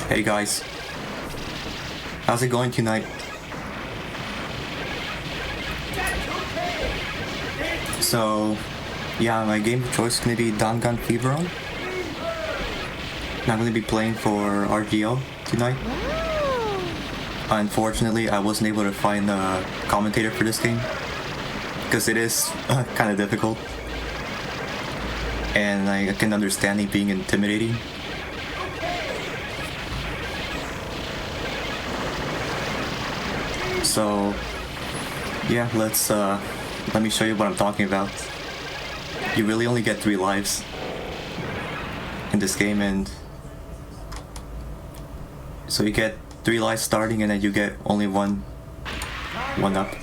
Hey guys, how's it going tonight? So, yeah, my game of choice is going to be Dangun Feveron. I'm going to be playing for RGL tonight. Unfortunately, I wasn't able to find a commentator for this game because it is kind of difficult, and I can understand it being intimidating. So, yeah, let me show you what I'm talking about. You really only get 3 lives in this game, and so you get 3 lives starting, and then you get only one up.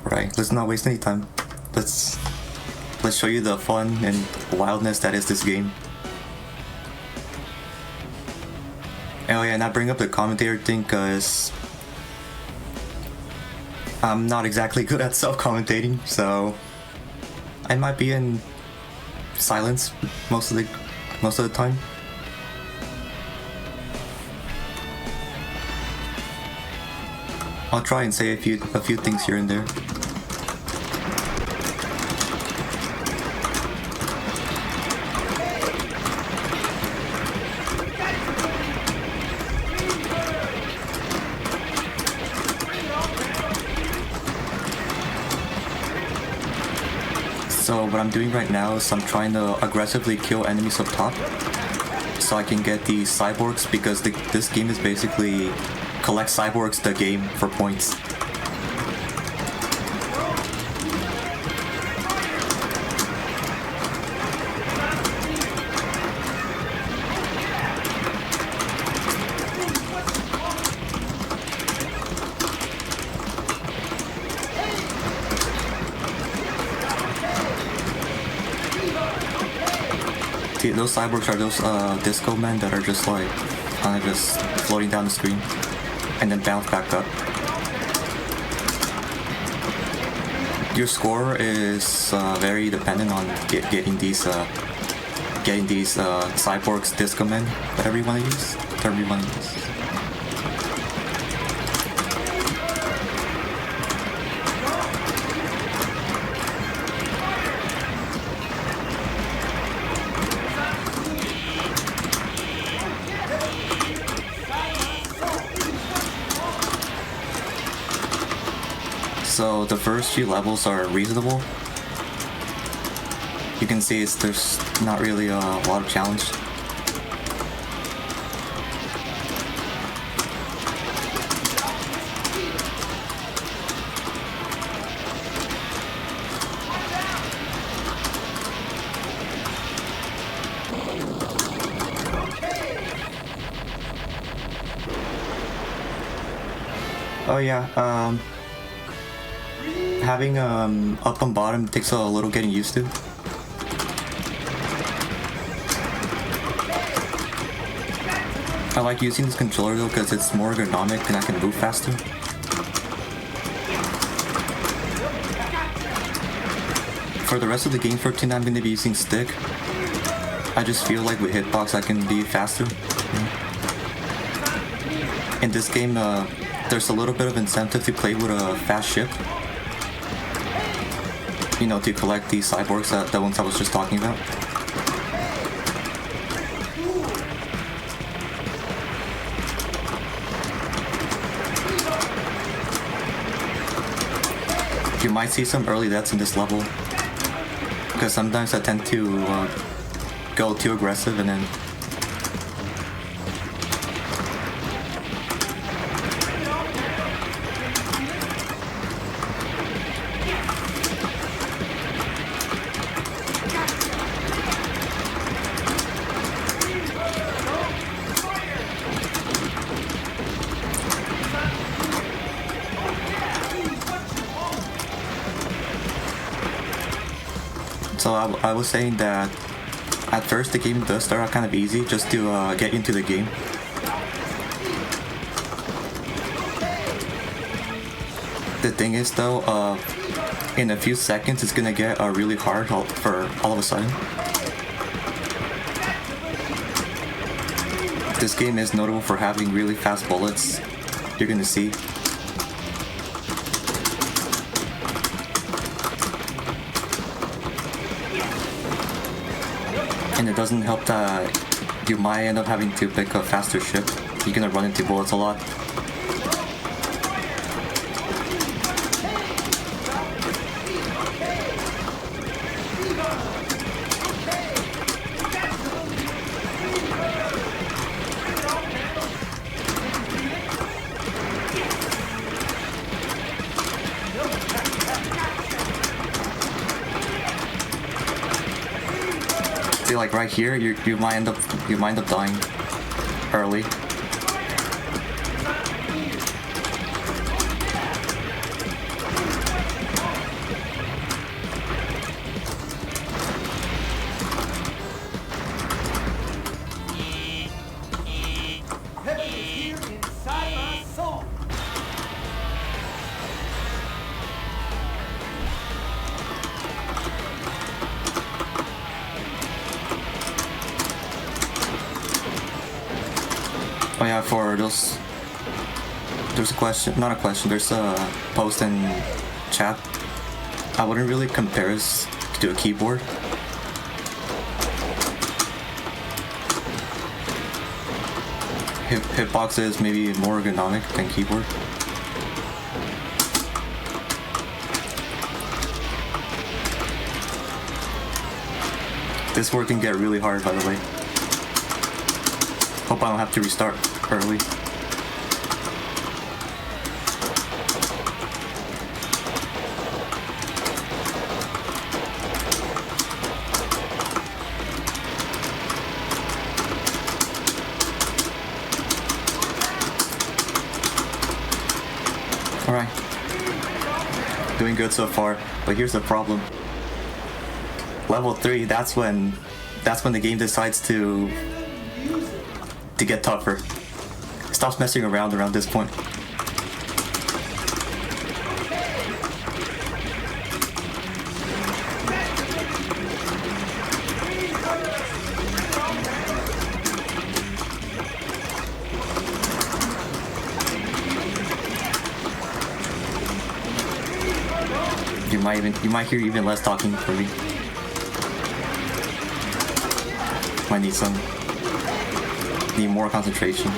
Right, let's not waste any time. Let's show you the fun and wildness that is this game. Oh yeah, and I bring up the commentator thing because I'm not exactly good at self-commentating, so I might be in silence most of the time. I'll try and say a few things here and there. So what I'm doing right now is I'm trying to aggressively kill enemies up top so I can get the cyborgs, because this game is basically collect cyborgs the game for points. Those cyborgs are those disco men that are just like kind of just floating down the screen and then bounce back up. Your score is very dependent on getting these cyborgs, disco men, whatever you want to use, term you want to use. So the first few levels are reasonable. You can see there's not really a lot of challenge. Oh yeah, having up and bottom takes a little getting used to. I like using this controller though because it's more ergonomic and I can move faster. For the rest of the game for tonight, I'm going to be using stick. I just feel like with hitbox I can be faster. In this game, there's a little bit of incentive to play with a fast ship. You know, to collect these cyborgs, the ones I was just talking about. You might see some early deaths in this level, because sometimes I tend to go too aggressive and then So I was saying that at first the game does start out kind of easy just to get into the game. The thing is though, in a few seconds it's gonna get really hard for all of a sudden. This game is notable for having really fast bullets. You're gonna see. And it doesn't help that you might end up having to pick a faster ship. You're gonna run into bullets a lot. See, like right here, you might end up dying early. Oh yeah, for those, there's a question, not a question, there's a post in chat. I wouldn't really compare this to a keyboard. Hitbox is maybe more ergonomic than keyboard. This word can get really hard, by the way. Hope I don't have to restart early. Alright. Doing good so far, but here's the problem. Level 3, that's when the game decides to get tougher. Stops messing around this point. You might hear even less talking from me. Might need more concentration.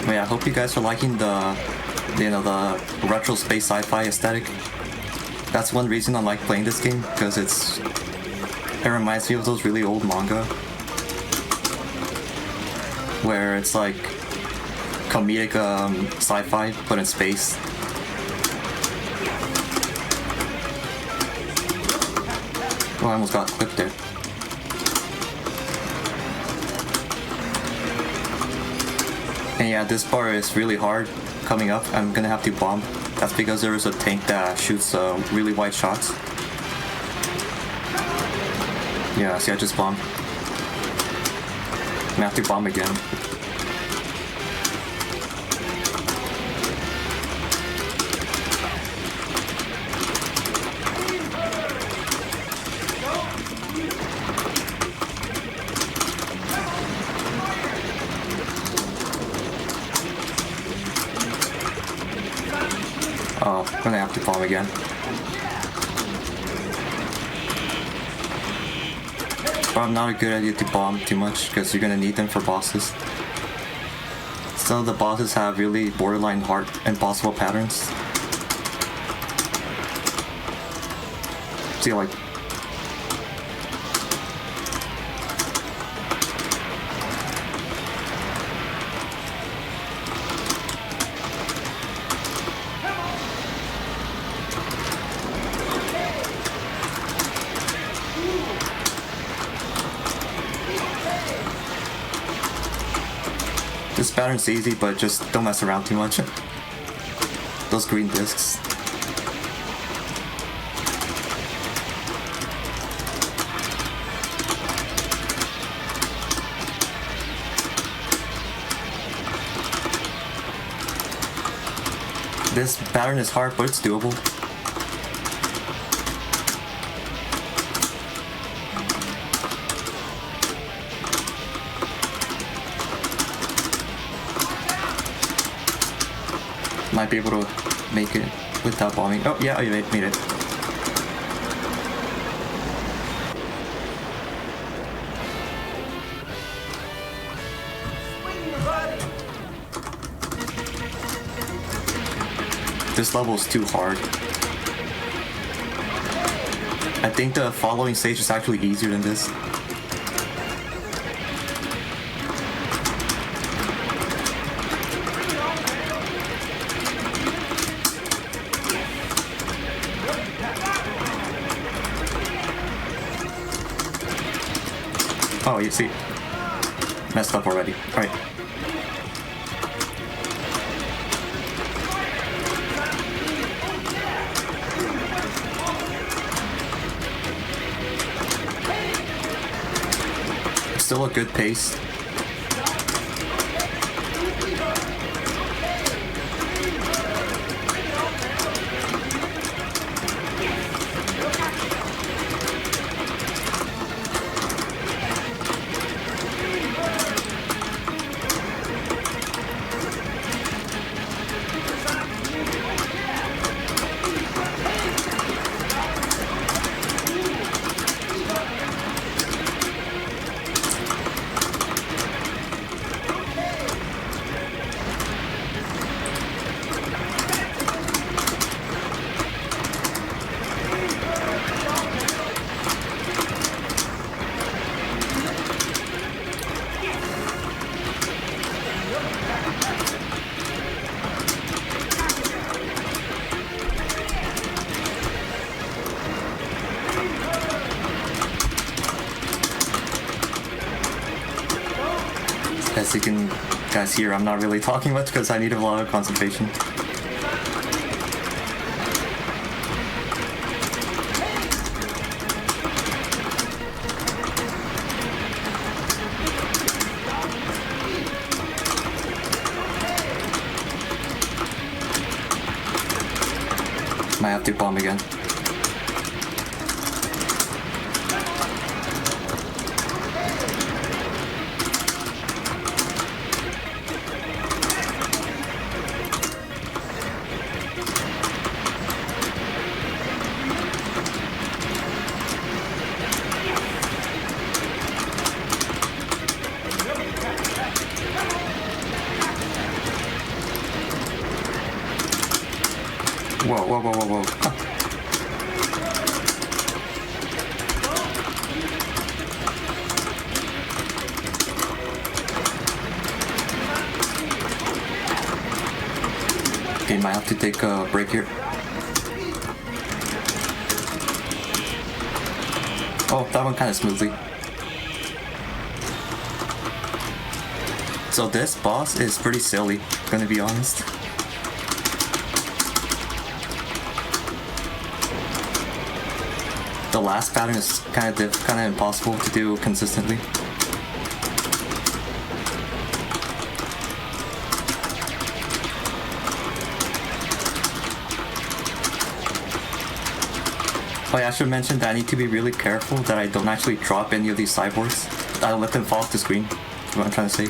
But yeah, I hope you guys are liking the retro space sci-fi aesthetic. That's one reason I like playing this game, because it reminds me of those really old manga where it's like comedic sci-fi but in space. Oh, I almost got clipped there. And yeah, this part is really hard coming up. I'm gonna have to bomb. That's because there is a tank that shoots really wide shots. Yeah, see, I just bombed. I'm gonna have to bomb again. Oh, I'm gonna have to bomb again. But I'm not a good idea to bomb too much because you're gonna need them for bosses. Some of the bosses have really borderline hard, impossible patterns. See, like... This pattern's easy, but just don't mess around too much. Those green discs. This pattern is hard, but it's doable. Might be able to make it without bombing. Oh yeah, I made it. This level's too hard. I think the following stage is actually easier than this. Oh, you see. Messed up already. Alright. Still a good pace. As you can guys hear, I'm not really talking much because I need a lot of concentration. Might have to bomb again. Whoa, whoa, whoa, whoa, whoa. Okay, might have to take a break here. Oh, that one kind of smoothly. So this boss is pretty silly, gonna be honest. The last pattern is kind of impossible to do consistently. Oh yeah, I should mention that I need to be really careful that I don't actually drop any of these cyborgs. I let them fall off the screen. That's what I'm trying to say.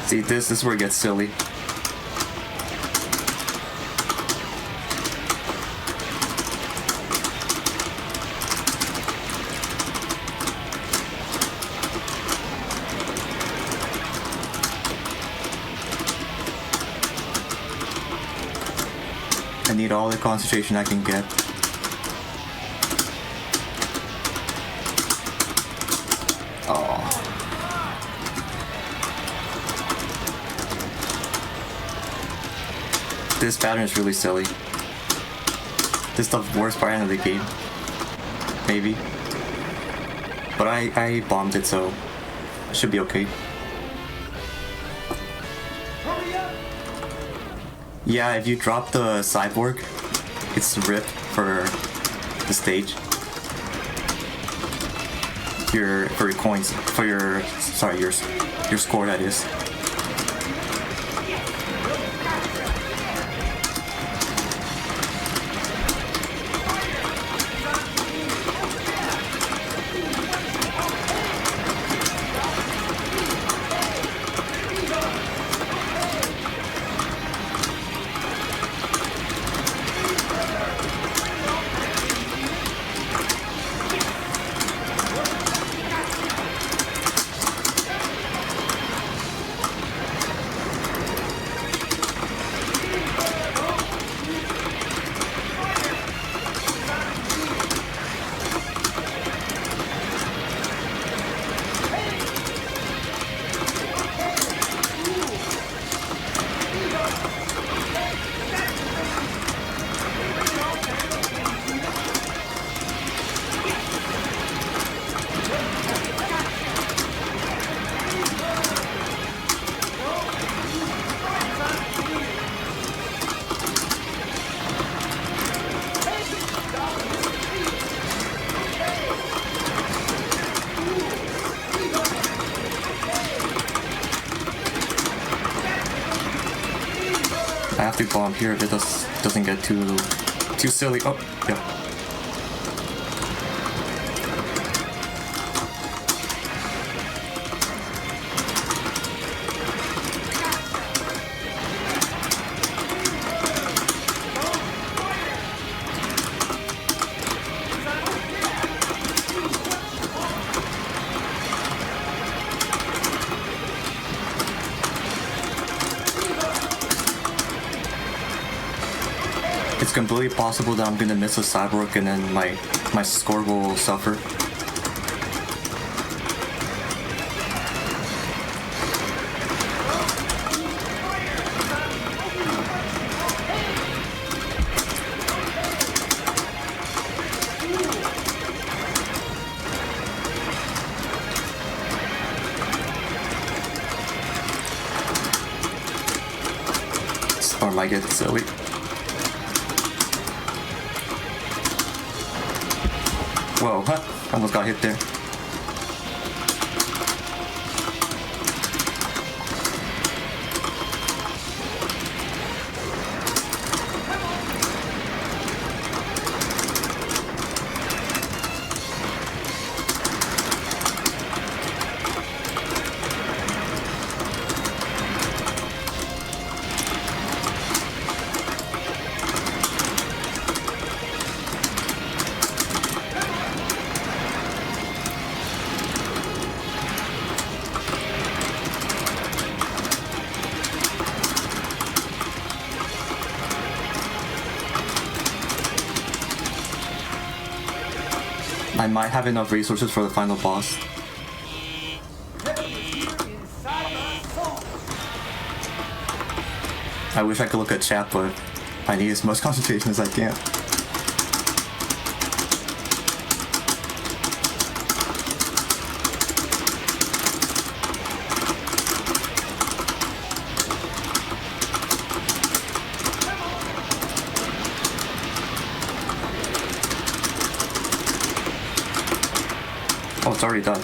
See, this is where it gets silly. I need all the concentration I can get. Oh. This pattern is really silly. This is the worst pattern of the game. Maybe. But I bombed it, so it should be okay. Yeah, if you drop the cyborg, it's RIP for the stage. For your coins, for your score, that is. I have to bomb here if it doesn't get too silly. Oh, yeah. It's completely possible that I'm gonna miss a cyborg and then my score will suffer. Or might get silly. Whoa, huh? Almost got hit there. I might have enough resources for the final boss. I wish I could look at chat, but I need as much concentration as I can. Oh, it's already done.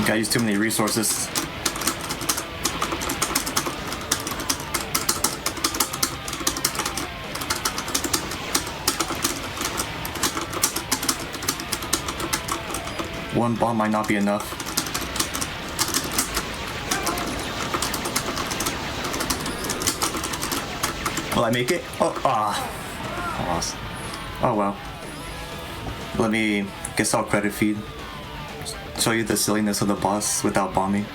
Gotta use too many resources. One bomb might not be enough. Will I make it? Lost. Oh well. Let me guess I'll credit feed. Show you the silliness of the boss without bombing.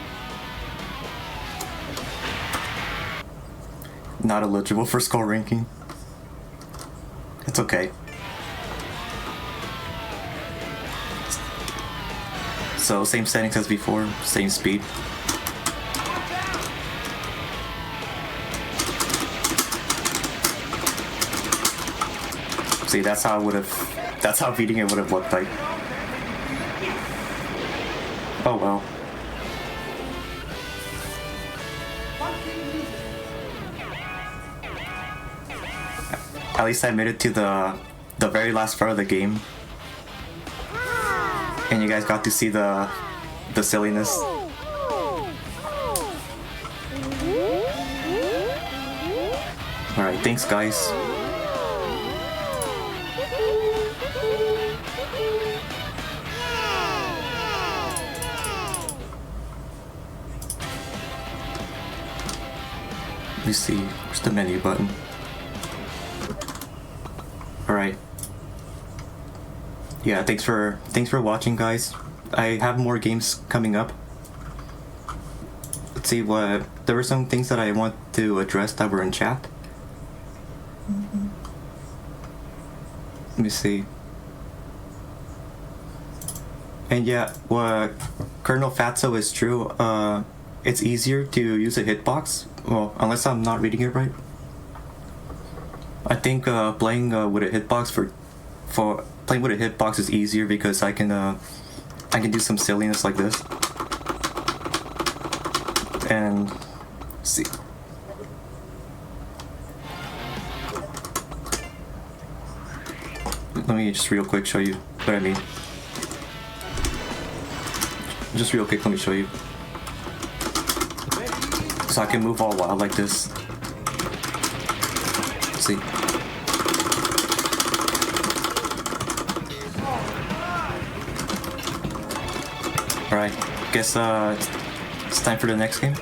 Not eligible for skull ranking. It's okay. So same settings as before, same speed. See, that's how beating it would have looked like. Oh well. At least I made it to the very last part of the game. And you guys got to see the silliness. Alright, thanks guys. Let me see, where's the menu button? Alright. Yeah, thanks for watching guys. I have more games coming up. Let's see what there were some things that I want to address that were in chat. Let me see. And yeah, what Colonel Fatso is true. It's easier to use a hitbox. Well, unless I'm not reading it right. I think playing with a hitbox for playing with a hitbox is easier because I can do some silliness like this. And see. Let me just real quick show you what I mean. Just real quick, let me show you. So I can move all wild like this. See. Alright, guess it's time for the next game.